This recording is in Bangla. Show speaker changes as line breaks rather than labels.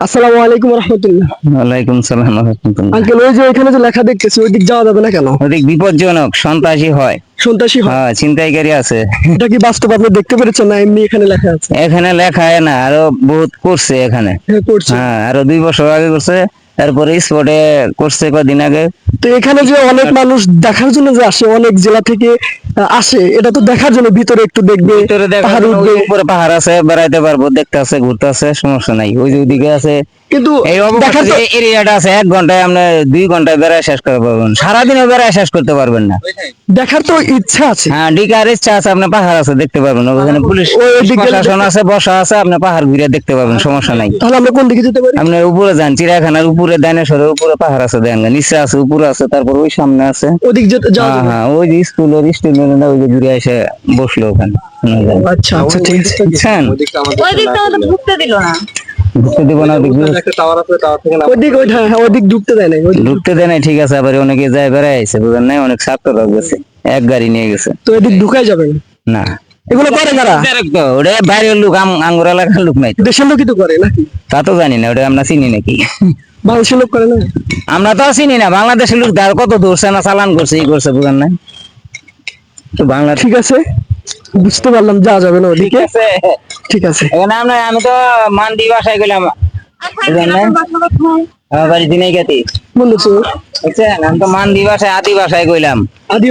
আসসালামু আলাইকুম রহমতুল্লাহ।
ওয়ালাইকুম সালাম ওয়া রাহমাতুল্লাহ।
আঙ্কেল, ওই যে এখানে যে লেখা দেখতেছি ওই দিক যাওয়া যাবে না কেন?
ওদিক বিপজ্জনক, সন্ত্রাসী হয়।
সন্ত্রাসী হয়?
হ্যাঁ, ছিনতাইকারী আছে।
এটা কি বাস্তব আপনি দেখতে পেরেছেন না এমনি এখানে লেখা আছে?
এখানে লেখায় না, আরো বহুত করছে এখানে।
হ্যাঁ, করছে।
হ্যাঁ, আরো 2 বছর আগে করছে, তারপরে স্পটে করছে কদিন আগে।
তো এখানে যে অনেক মানুষ দেখার জন্য যে আসে, অনেক জেলা থেকে আসে, এটা তো দেখার জন্য ভিতরে একটু দেখবে,
ভিতরে দেখার
পাহাড়
জন্য ওই
উঠবে।
যে উপরে পাহাড় আছে, বেড়াইতে পারবো, দেখতে আছে, ঘুরতে আছে, সমস্যা নাই। ওই যে ওইদিকে আছে,
কিন্তু
এই অবকাশ
দেখার তো
এরিয়াটা আছে, 1 ঘন্টায় আপনি 2 ঘন্টায় বেড়ায় শেষ করতে পারবেন, সারাদিনও বেড়ায় শেষ করতে পারবেন না।
দেখার তো ইচ্ছা আছে।
হ্যাঁ, ডিকার ইচ্ছা আছে, আপনি পাহাড় আছে দেখতে পারবেন, ওখানে পুলিশ
ওই দিক গেলে
প্রশাসন আছে, বসা আছে, আপনি পাহাড় ঘুরে দেখতে পারবেন, সমস্যা নাই।
তাহলে আমরা কোন দিকে যেতে পারি?
আপনার উপরে যান, চিড়িয়াখানার উপরে, ডাইনোসরের উপরে পাহাড় আছে, দেখেন, নিচে আছে, উপরে আছে, তারপর ওই সামনে আছে।
ওদিক যেতে যাওয়া
হ্যাঁ
যাবে?
হ্যাঁ, ওই যে স্কুলের স্টুডেন্টরা ওই যে ঘুরে এসে বসলো ওখানে, শোনা যায়।
আচ্ছা আচ্ছা, ঠিক আছে।
বুঝছেন?
ওই দিকটা আমাদের ঢুকতে দিল না।
ঢুকতে দিব না, ওদিকে
একটা টাওয়ার আছে, টাওয়ার থেকে
ওইদিক ওই হ্যাঁ হ্যাঁ, ওইদিক ঢুকতে দেয় নাই, ওইদিক
ঢুকতে দেয় নাই, ঠিক আছে। আবার অনেকে যায় বেড়ায় আইছে, বুঝেন নাই, অনেক ছাত্র গেছে, এক গাড়ি নিয়ে গেছে।
তো ওইদিক ঢুকাই যাবে না।
না,
এগুলো করে কারা?
তো ওটা বাইরের লোক, আঙ্গুর এলাকার লোক নাই তো।
দেশের লোকই তো করে নাকি?
তা তো জানি না, ওটা আমরা চিনি নাকি।
বাংলাদেশের লোক করে না?
আমরা তো চিনি না, বাংলাদেশের লোক তার কত ধরছে না, চালান করছে, ই করছে, বুঝেন নাই তো। বাংলা
ঠিক আছে, বুঝতে পারলাম, যাওয়া যাবে না
ঠিক
ওদিকে।
আছে।
ঠিক আছে।
এখানে আমি তো মান্ডি বাসায় গেলাম, বুঝলেন না? আমার বাড়ি দিনাই গাতি,
বলেছো
বুঝছেন? আমি তো মান্ডি বাসায়, আদি বাসায় গেলাম।
আদি